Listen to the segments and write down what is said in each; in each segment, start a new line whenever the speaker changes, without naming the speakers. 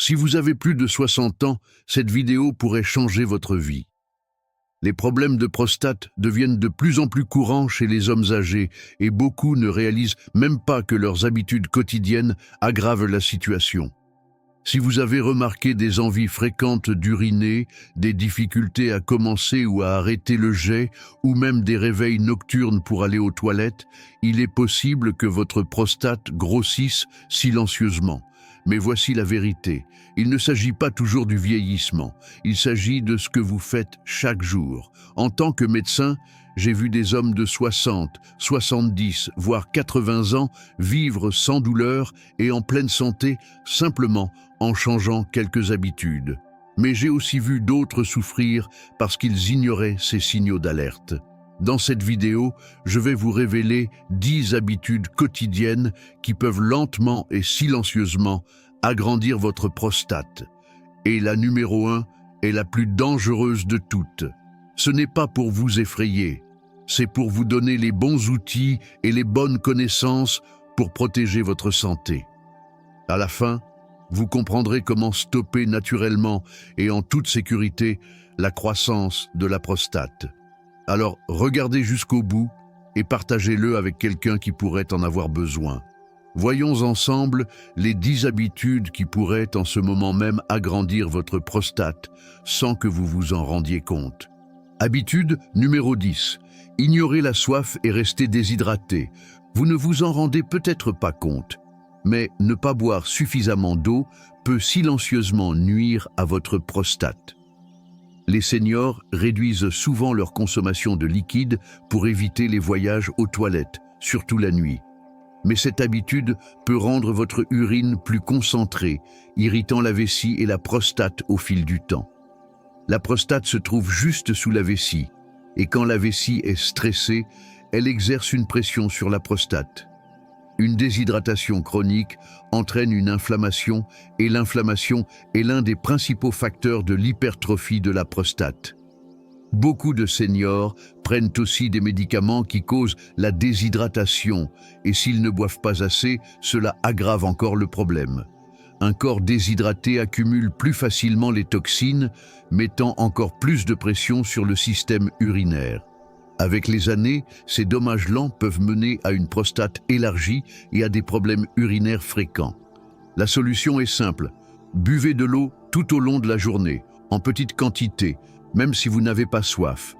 Si vous avez plus de 60 ans, cette vidéo pourrait changer votre vie. Les problèmes de prostate deviennent de plus en plus courants chez les hommes âgés et beaucoup ne réalisent même pas que leurs habitudes quotidiennes aggravent la situation. Si vous avez remarqué des envies fréquentes d'uriner, des difficultés à commencer ou à arrêter le jet, ou même des réveils nocturnes pour aller aux toilettes, il est possible que votre prostate grossisse silencieusement. Mais voici la vérité, il ne s'agit pas toujours du vieillissement, il s'agit de ce que vous faites chaque jour. En tant que médecin, j'ai vu des hommes de 60, 70, voire 80 ans vivre sans douleur et en pleine santé simplement en changeant quelques habitudes. Mais j'ai aussi vu d'autres souffrir parce qu'ils ignoraient ces signaux d'alerte. Dans cette vidéo, je vais vous révéler 10 habitudes quotidiennes qui peuvent lentement et silencieusement agrandir votre prostate. Et la numéro 1 est la plus dangereuse de toutes. Ce n'est pas pour vous effrayer, c'est pour vous donner les bons outils et les bonnes connaissances pour protéger votre santé. À la fin, vous comprendrez comment stopper naturellement et en toute sécurité la croissance de la prostate. Alors regardez jusqu'au bout et partagez-le avec quelqu'un qui pourrait en avoir besoin. Voyons ensemble les 10 habitudes qui pourraient en ce moment même agrandir votre prostate sans que vous vous en rendiez compte. Habitude numéro 10. Ignorez la soif et restez déshydraté. Vous ne vous en rendez peut-être pas compte, mais ne pas boire suffisamment d'eau peut silencieusement nuire à votre prostate. Les seniors réduisent souvent leur consommation de liquide pour éviter les voyages aux toilettes, surtout la nuit. Mais cette habitude peut rendre votre urine plus concentrée, irritant la vessie et la prostate au fil du temps. La prostate se trouve juste sous la vessie, et quand la vessie est stressée, elle exerce une pression sur la prostate. Une déshydratation chronique entraîne une inflammation et l'inflammation est l'un des principaux facteurs de l'hypertrophie de la prostate. Beaucoup de seniors prennent aussi des médicaments qui causent la déshydratation et s'ils ne boivent pas assez, cela aggrave encore le problème. Un corps déshydraté accumule plus facilement les toxines, mettant encore plus de pression sur le système urinaire. Avec les années, ces dommages lents peuvent mener à une prostate élargie et à des problèmes urinaires fréquents. La solution est simple. Buvez de l'eau tout au long de la journée, en petite quantité, même si vous n'avez pas soif.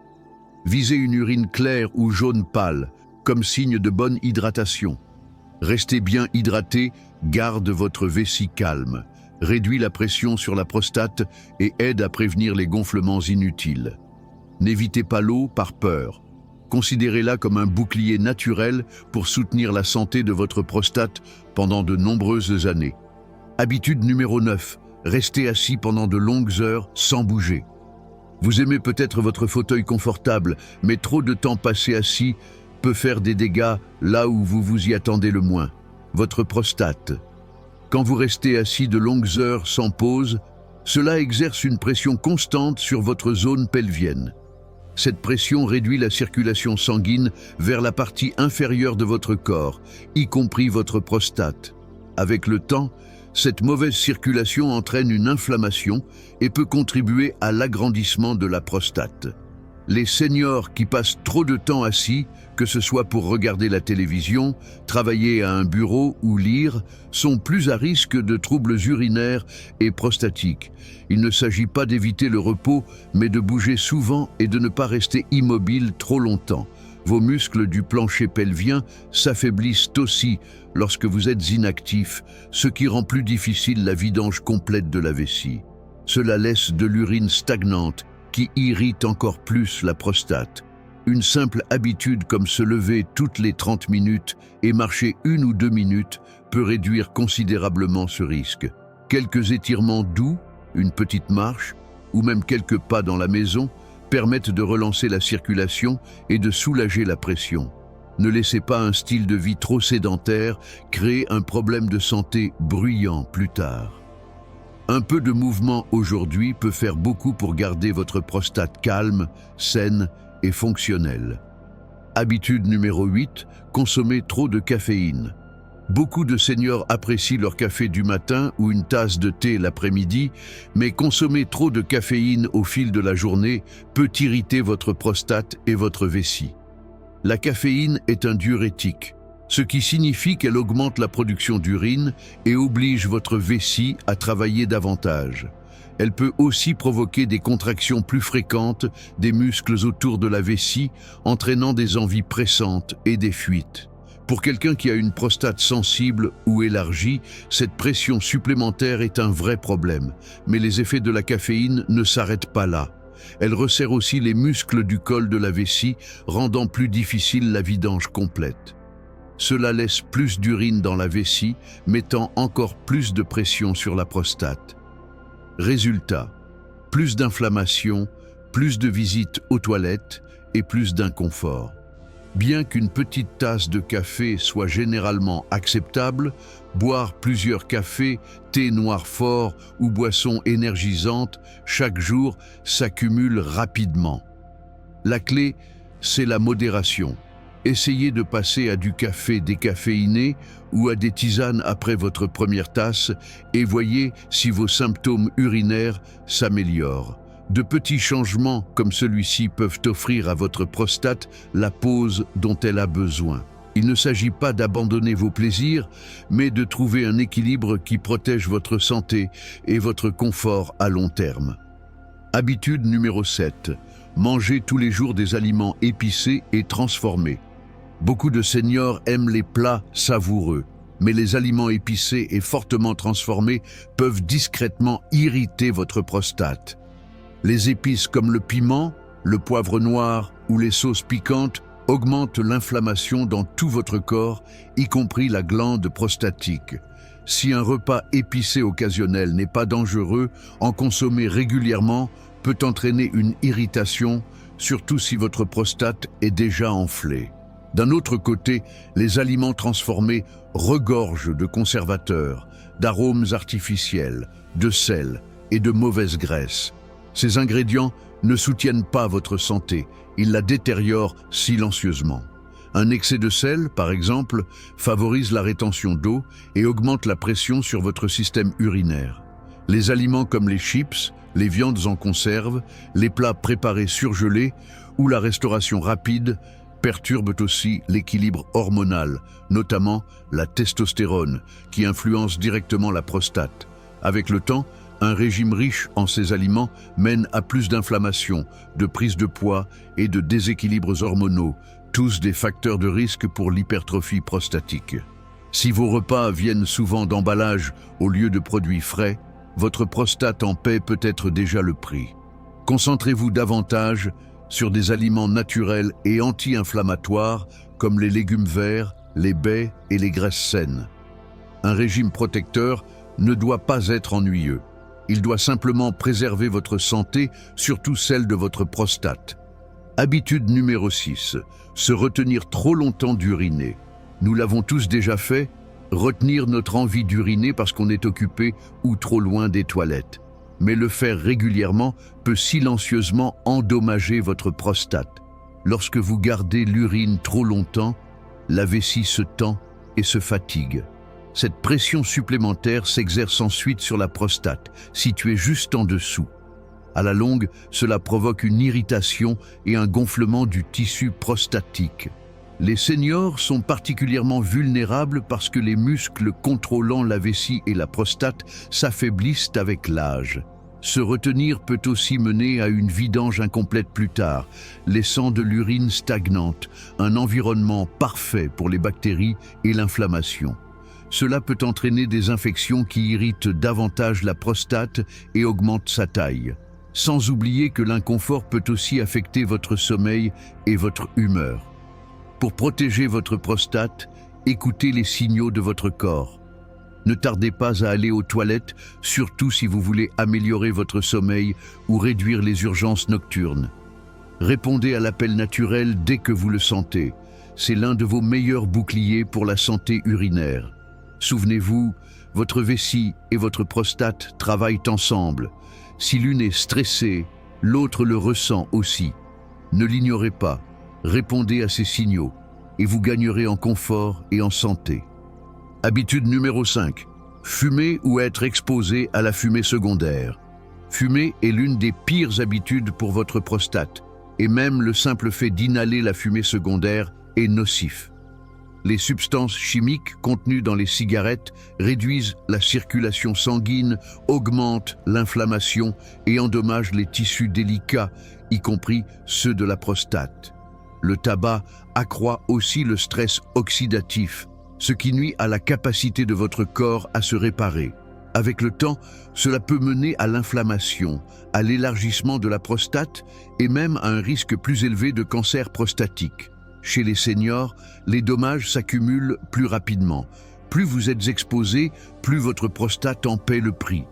Visez une urine claire ou jaune pâle, comme signe de bonne hydratation. Restez bien hydraté, garde votre vessie calme, réduit la pression sur la prostate et aide à prévenir les gonflements inutiles. N'évitez pas l'eau par peur. Considérez-la comme un bouclier naturel pour soutenir la santé de votre prostate pendant de nombreuses années. Habitude numéro 9. Restez assis pendant de longues heures sans bouger. Vous aimez peut-être votre fauteuil confortable, mais trop de temps passé assis peut faire des dégâts là où vous vous y attendez le moins. Votre prostate. Quand vous restez assis de longues heures sans pause, cela exerce une pression constante sur votre zone pelvienne. Cette pression réduit la circulation sanguine vers la partie inférieure de votre corps, y compris votre prostate. Avec le temps, cette mauvaise circulation entraîne une inflammation et peut contribuer à l'agrandissement de la prostate. Les seniors qui passent trop de temps assis, que ce soit pour regarder la télévision, travailler à un bureau ou lire, sont plus à risque de troubles urinaires et prostatiques. Il ne s'agit pas d'éviter le repos, mais de bouger souvent et de ne pas rester immobile trop longtemps. Vos muscles du plancher pelvien s'affaiblissent aussi lorsque vous êtes inactif, ce qui rend plus difficile la vidange complète de la vessie. Cela laisse de l'urine stagnante qui irrite encore plus la prostate. Une simple habitude comme se lever toutes les 30 minutes et marcher 1 ou 2 minutes peut réduire considérablement ce risque. Quelques étirements doux, une petite marche ou même quelques pas dans la maison permettent de relancer la circulation et de soulager la pression. Ne laissez pas un style de vie trop sédentaire créer un problème de santé bruyant plus tard. Un peu de mouvement aujourd'hui peut faire beaucoup pour garder votre prostate calme, saine et fonctionnelle. Habitude numéro 8, consommer trop de caféine. Beaucoup de seniors apprécient leur café du matin ou une tasse de thé l'après-midi, mais consommer trop de caféine au fil de la journée peut irriter votre prostate et votre vessie. La caféine est un diurétique, ce qui signifie qu'elle augmente la production d'urine et oblige votre vessie à travailler davantage. Elle peut aussi provoquer des contractions plus fréquentes des muscles autour de la vessie, entraînant des envies pressantes et des fuites. Pour quelqu'un qui a une prostate sensible ou élargie, cette pression supplémentaire est un vrai problème. Mais les effets de la caféine ne s'arrêtent pas là. Elle resserre aussi les muscles du col de la vessie, rendant plus difficile la vidange complète. Cela laisse plus d'urine dans la vessie, mettant encore plus de pression sur la prostate. Résultat, plus d'inflammation, plus de visites aux toilettes et plus d'inconfort. Bien qu'une petite tasse de café soit généralement acceptable, boire plusieurs cafés, thé noir fort ou boissons énergisantes chaque jour s'accumule rapidement. La clé, c'est la modération. Essayez de passer à du café décaféiné ou à des tisanes après votre première tasse et voyez si vos symptômes urinaires s'améliorent. De petits changements comme celui-ci peuvent offrir à votre prostate la pause dont elle a besoin. Il ne s'agit pas d'abandonner vos plaisirs, mais de trouver un équilibre qui protège votre santé et votre confort à long terme. Habitude numéro 7. Mangez tous les jours des aliments épicés et transformés. Beaucoup de seniors aiment les plats savoureux, mais les aliments épicés et fortement transformés peuvent discrètement irriter votre prostate. Les épices comme le piment, le poivre noir ou les sauces piquantes augmentent l'inflammation dans tout votre corps, y compris la glande prostatique. Si un repas épicé occasionnel n'est pas dangereux, en consommer régulièrement peut entraîner une irritation, surtout si votre prostate est déjà enflée. D'un autre côté, les aliments transformés regorgent de conservateurs, d'arômes artificiels, de sel et de mauvaises graisses. Ces ingrédients ne soutiennent pas votre santé, ils la détériorent silencieusement. Un excès de sel, par exemple, favorise la rétention d'eau et augmente la pression sur votre système urinaire. Les aliments comme les chips, les viandes en conserve, les plats préparés surgelés ou la restauration rapide perturbent aussi l'équilibre hormonal, notamment la testostérone, qui influence directement la prostate. Avec le temps, un régime riche en ces aliments mène à plus d'inflammation, de prise de poids et de déséquilibres hormonaux, tous des facteurs de risque pour l'hypertrophie prostatique. Si vos repas viennent souvent d'emballages au lieu de produits frais, votre prostate en paie peut-être déjà le prix. Concentrez-vous davantage sur des aliments naturels et anti-inflammatoires comme les légumes verts, les baies et les graisses saines. Un régime protecteur ne doit pas être ennuyeux. Il doit simplement préserver votre santé, surtout celle de votre prostate. Habitude numéro 6. Se retenir trop longtemps d'uriner. Nous l'avons tous déjà fait, retenir notre envie d'uriner parce qu'on est occupé ou trop loin des toilettes. Mais le faire régulièrement peut silencieusement endommager votre prostate. Lorsque vous gardez l'urine trop longtemps, la vessie se tend et se fatigue. Cette pression supplémentaire s'exerce ensuite sur la prostate, située juste en dessous. À la longue, cela provoque une irritation et un gonflement du tissu prostatique. Les seniors sont particulièrement vulnérables parce que les muscles contrôlant la vessie et la prostate s'affaiblissent avec l'âge. Se retenir peut aussi mener à une vidange incomplète plus tard, laissant de l'urine stagnante, un environnement parfait pour les bactéries et l'inflammation. Cela peut entraîner des infections qui irritent davantage la prostate et augmentent sa taille. Sans oublier que l'inconfort peut aussi affecter votre sommeil et votre humeur. Pour protéger votre prostate, écoutez les signaux de votre corps. Ne tardez pas à aller aux toilettes, surtout si vous voulez améliorer votre sommeil ou réduire les urgences nocturnes. Répondez à l'appel naturel dès que vous le sentez. C'est l'un de vos meilleurs boucliers pour la santé urinaire. Souvenez-vous, votre vessie et votre prostate travaillent ensemble. Si l'une est stressée, l'autre le ressent aussi. Ne l'ignorez pas, répondez à ces signaux et vous gagnerez en confort et en santé. Habitude numéro 5. Fumer ou être exposé à la fumée secondaire. Fumer est l'une des pires habitudes pour votre prostate, et même le simple fait d'inhaler la fumée secondaire est nocif. Les substances chimiques contenues dans les cigarettes réduisent la circulation sanguine, augmentent l'inflammation et endommagent les tissus délicats, y compris ceux de la prostate. Le tabac accroît aussi le stress oxydatif, ce qui nuit à la capacité de votre corps à se réparer. Avec le temps, cela peut mener à l'inflammation, à l'élargissement de la prostate et même à un risque plus élevé de cancer prostatique. Chez les seniors, les dommages s'accumulent plus rapidement. Plus vous êtes exposé, plus votre prostate en paie le prix.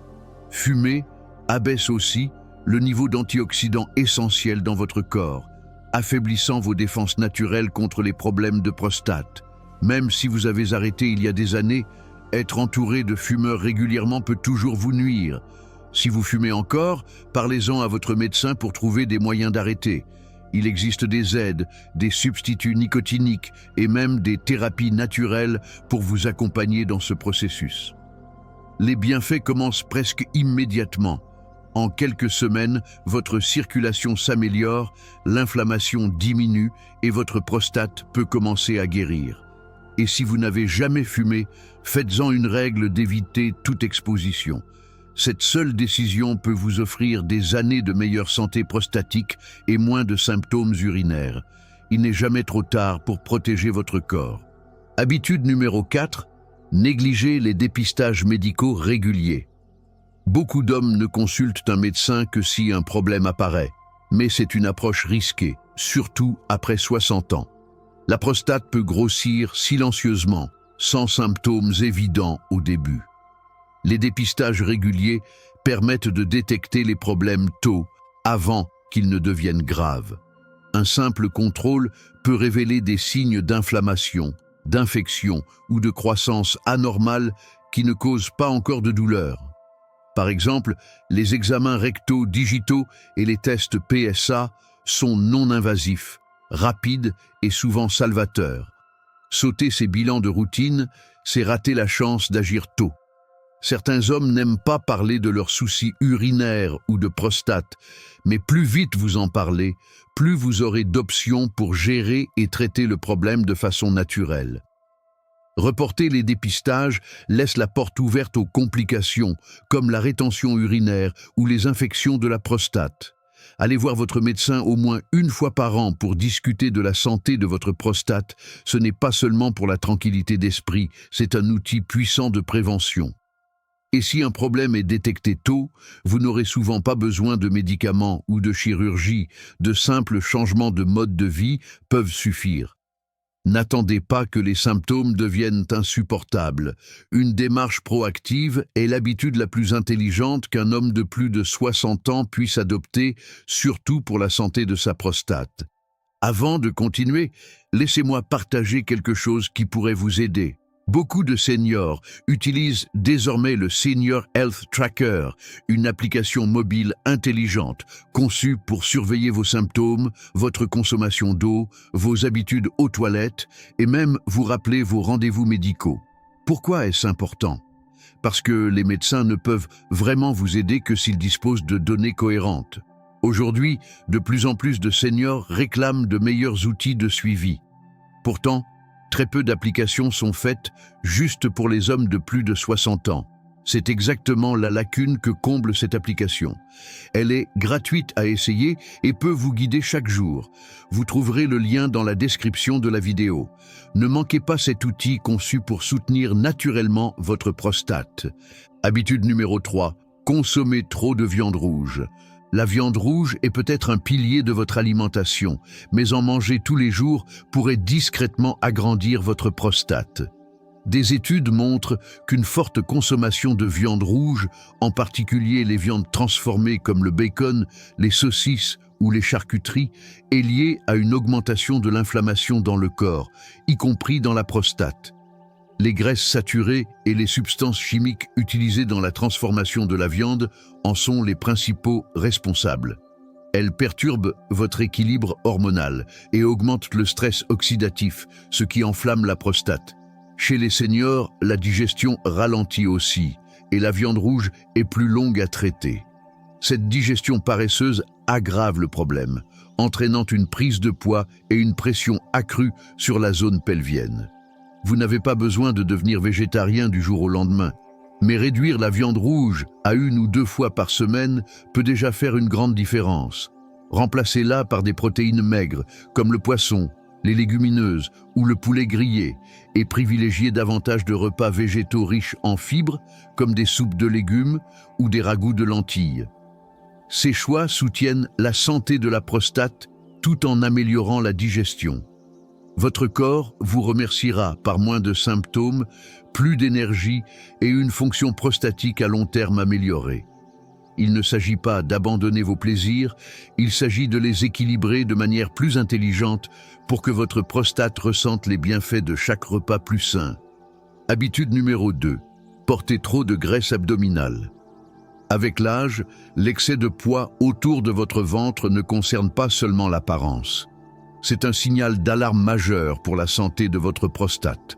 Fumer abaisse aussi le niveau d'antioxydants essentiels dans votre corps, affaiblissant vos défenses naturelles contre les problèmes de prostate. Même si vous avez arrêté il y a des années, être entouré de fumeurs régulièrement peut toujours vous nuire. Si vous fumez encore, parlez-en à votre médecin pour trouver des moyens d'arrêter. Il existe des aides, des substituts nicotiniques et même des thérapies naturelles pour vous accompagner dans ce processus. Les bienfaits commencent presque immédiatement. En quelques semaines, votre circulation s'améliore, l'inflammation diminue et votre prostate peut commencer à guérir. Et si vous n'avez jamais fumé, faites-en une règle d'éviter toute exposition. Cette seule décision peut vous offrir des années de meilleure santé prostatique et moins de symptômes urinaires. Il n'est jamais trop tard pour protéger votre corps. Habitude numéro 4. Négligez les dépistages médicaux réguliers. Beaucoup d'hommes ne consultent un médecin que si un problème apparaît, mais c'est une approche risquée, surtout après 60 ans. La prostate peut grossir silencieusement, sans symptômes évidents au début. Les dépistages réguliers permettent de détecter les problèmes tôt, avant qu'ils ne deviennent graves. Un simple contrôle peut révéler des signes d'inflammation, d'infection ou de croissance anormale qui ne causent pas encore de douleur. Par exemple, les examens rectaux digitaux et les tests PSA sont non invasifs, rapides et souvent salvateurs. Sauter ces bilans de routine, c'est rater la chance d'agir tôt. Certains hommes n'aiment pas parler de leurs soucis urinaires ou de prostate, mais plus vite vous en parlez, plus vous aurez d'options pour gérer et traiter le problème de façon naturelle. Reporter les dépistages laisse la porte ouverte aux complications, comme la rétention urinaire ou les infections de la prostate. Allez voir votre médecin au moins une fois par an pour discuter de la santé de votre prostate. Ce n'est pas seulement pour la tranquillité d'esprit, c'est un outil puissant de prévention. Et si un problème est détecté tôt, vous n'aurez souvent pas besoin de médicaments ou de chirurgie, de simples changements de mode de vie peuvent suffire. N'attendez pas que les symptômes deviennent insupportables. Une démarche proactive est l'habitude la plus intelligente qu'un homme de plus de 60 ans puisse adopter, surtout pour la santé de sa prostate. Avant de continuer, laissez-moi partager quelque chose qui pourrait vous aider. Beaucoup de seniors utilisent désormais le Senior Health Tracker, une application mobile intelligente conçue pour surveiller vos symptômes, votre consommation d'eau, vos habitudes aux toilettes et même vous rappeler vos rendez-vous médicaux. Pourquoi est-ce important? Parce que les médecins ne peuvent vraiment vous aider que s'ils disposent de données cohérentes. Aujourd'hui, de plus en plus de seniors réclament de meilleurs outils de suivi. Pourtant, très peu d'applications sont faites juste pour les hommes de plus de 60 ans. C'est exactement la lacune que comble cette application. Elle est gratuite à essayer et peut vous guider chaque jour. Vous trouverez le lien dans la description de la vidéo. Ne manquez pas cet outil conçu pour soutenir naturellement votre prostate. Habitude numéro 3. Consommer trop de viande rouge. La viande rouge est peut-être un pilier de votre alimentation, mais en manger tous les jours pourrait discrètement agrandir votre prostate. Des études montrent qu'une forte consommation de viande rouge, en particulier les viandes transformées comme le bacon, les saucisses ou les charcuteries, est liée à une augmentation de l'inflammation dans le corps, y compris dans la prostate. Les graisses saturées et les substances chimiques utilisées dans la transformation de la viande en sont les principaux responsables. Elles perturbent votre équilibre hormonal et augmentent le stress oxydatif, ce qui enflamme la prostate. Chez les seniors, la digestion ralentit aussi et la viande rouge est plus longue à traiter. Cette digestion paresseuse aggrave le problème, entraînant une prise de poids et une pression accrue sur la zone pelvienne. Vous n'avez pas besoin de devenir végétarien du jour au lendemain, mais réduire la viande rouge à 1 ou 2 fois par semaine peut déjà faire une grande différence. Remplacez-la par des protéines maigres, comme le poisson, les légumineuses ou le poulet grillé, et privilégiez davantage de repas végétaux riches en fibres, comme des soupes de légumes ou des ragoûts de lentilles. Ces choix soutiennent la santé de la prostate tout en améliorant la digestion. Votre corps vous remerciera par moins de symptômes, plus d'énergie et une fonction prostatique à long terme améliorée. Il ne s'agit pas d'abandonner vos plaisirs, il s'agit de les équilibrer de manière plus intelligente pour que votre prostate ressente les bienfaits de chaque repas plus sain. Habitude numéro 2. Portez trop de graisse abdominale. Avec l'âge, l'excès de poids autour de votre ventre ne concerne pas seulement l'apparence. C'est un signal d'alarme majeur pour la santé de votre prostate.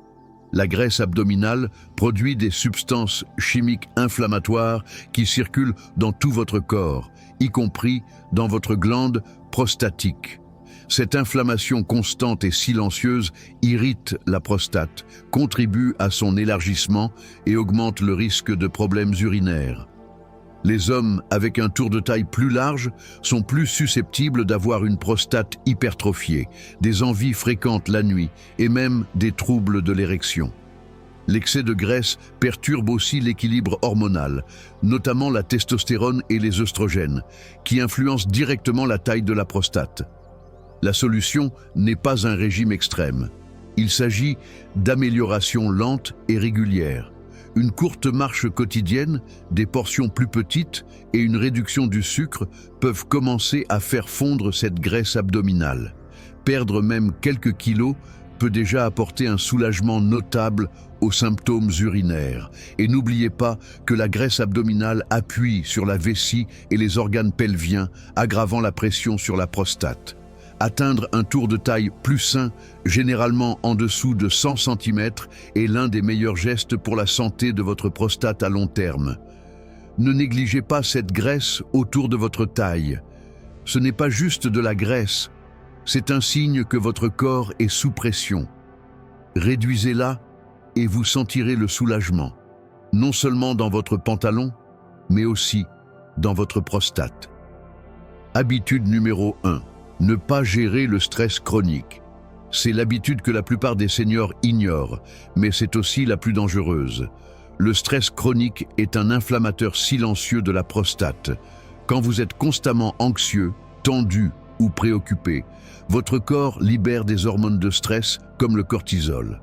La graisse abdominale produit des substances chimiques inflammatoires qui circulent dans tout votre corps, y compris dans votre glande prostatique. Cette inflammation constante et silencieuse irrite la prostate, contribue à son élargissement et augmente le risque de problèmes urinaires. Les hommes avec un tour de taille plus large sont plus susceptibles d'avoir une prostate hypertrophiée, des envies fréquentes la nuit et même des troubles de l'érection. L'excès de graisse perturbe aussi l'équilibre hormonal, notamment la testostérone et les œstrogènes, qui influencent directement la taille de la prostate. La solution n'est pas un régime extrême. Il s'agit d'améliorations lentes et régulières. Une courte marche quotidienne, des portions plus petites et une réduction du sucre peuvent commencer à faire fondre cette graisse abdominale. Perdre même quelques kilos peut déjà apporter un soulagement notable aux symptômes urinaires. Et n'oubliez pas que la graisse abdominale appuie sur la vessie et les organes pelviens, aggravant la pression sur la prostate. Atteindre un tour de taille plus sain, généralement en dessous de 100 cm, est l'un des meilleurs gestes pour la santé de votre prostate à long terme. Ne négligez pas cette graisse autour de votre taille. Ce n'est pas juste de la graisse, c'est un signe que votre corps est sous pression. Réduisez-la et vous sentirez le soulagement, non seulement dans votre pantalon, mais aussi dans votre prostate. Habitude numéro 1. Ne pas gérer le stress chronique. C'est l'habitude que la plupart des seniors ignorent, mais c'est aussi la plus dangereuse. Le stress chronique est un inflammateur silencieux de la prostate. Quand vous êtes constamment anxieux, tendu ou préoccupé, votre corps libère des hormones de stress comme le cortisol.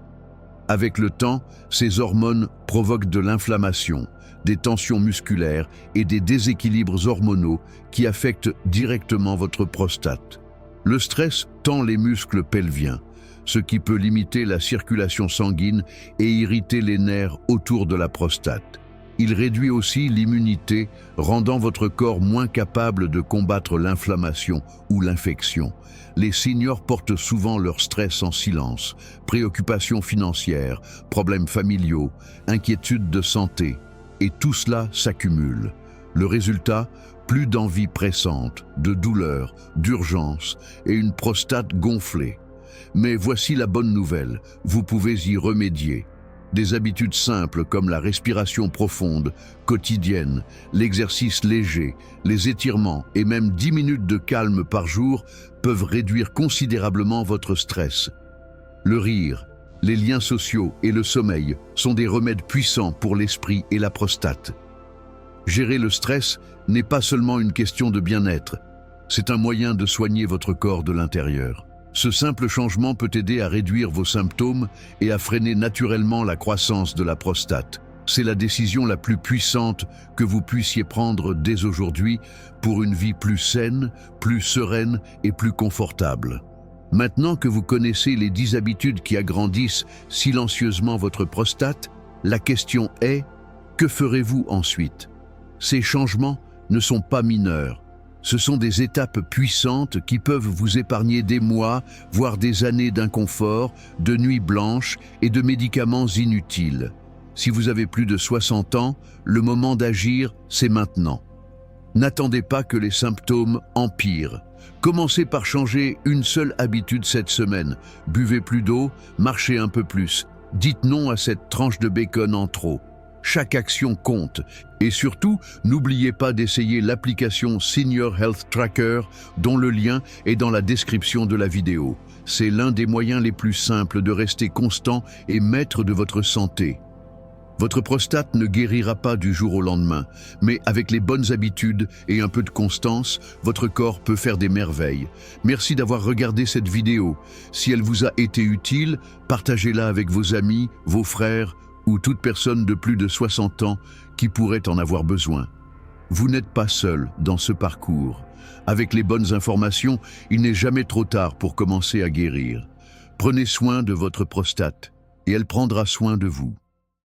Avec le temps, ces hormones provoquent de l'inflammation, des tensions musculaires et des déséquilibres hormonaux qui affectent directement votre prostate. Le stress tend les muscles pelviens, ce qui peut limiter la circulation sanguine et irriter les nerfs autour de la prostate. Il réduit aussi l'immunité, rendant votre corps moins capable de combattre l'inflammation ou l'infection. Les seniors portent souvent leur stress en silence, préoccupations financières, problèmes familiaux, inquiétudes de santé, et tout cela s'accumule. Le résultat, plus d'envie pressante, de douleur, d'urgence et une prostate gonflée. Mais voici la bonne nouvelle, vous pouvez y remédier. Des habitudes simples comme la respiration profonde, quotidienne, l'exercice léger, les étirements et même 10 minutes de calme par jour peuvent réduire considérablement votre stress. Le rire, les liens sociaux et le sommeil sont des remèdes puissants pour l'esprit et la prostate. Gérer le stress n'est pas seulement une question de bien-être, c'est un moyen de soigner votre corps de l'intérieur. Ce simple changement peut aider à réduire vos symptômes et à freiner naturellement la croissance de la prostate. C'est la décision la plus puissante que vous puissiez prendre dès aujourd'hui pour une vie plus saine, plus sereine et plus confortable. Maintenant que vous connaissez les 10 habitudes qui agrandissent silencieusement votre prostate, la question est, que ferez-vous ensuite ? Ces changements ne sont pas mineurs. Ce sont des étapes puissantes qui peuvent vous épargner des mois, voire des années d'inconfort, de nuits blanches et de médicaments inutiles. Si vous avez plus de 60 ans, le moment d'agir, c'est maintenant. N'attendez pas que les symptômes empirent. Commencez par changer une seule habitude cette semaine. Buvez plus d'eau, marchez un peu plus. Dites non à cette tranche de bacon en trop. Chaque action compte. Et surtout, n'oubliez pas d'essayer l'application Senior Health Tracker, dont le lien est dans la description de la vidéo. C'est l'un des moyens les plus simples de rester constant et maître de votre santé. Votre prostate ne guérira pas du jour au lendemain, mais avec les bonnes habitudes et un peu de constance, votre corps peut faire des merveilles. Merci d'avoir regardé cette vidéo. Si elle vous a été utile, partagez-la avec vos amis, vos frères ou toute personne de plus de 60 ans qui pourrait en avoir besoin. Vous n'êtes pas seul dans ce parcours. Avec les bonnes informations, il n'est jamais trop tard pour commencer à guérir. Prenez soin de votre prostate et elle prendra soin de vous.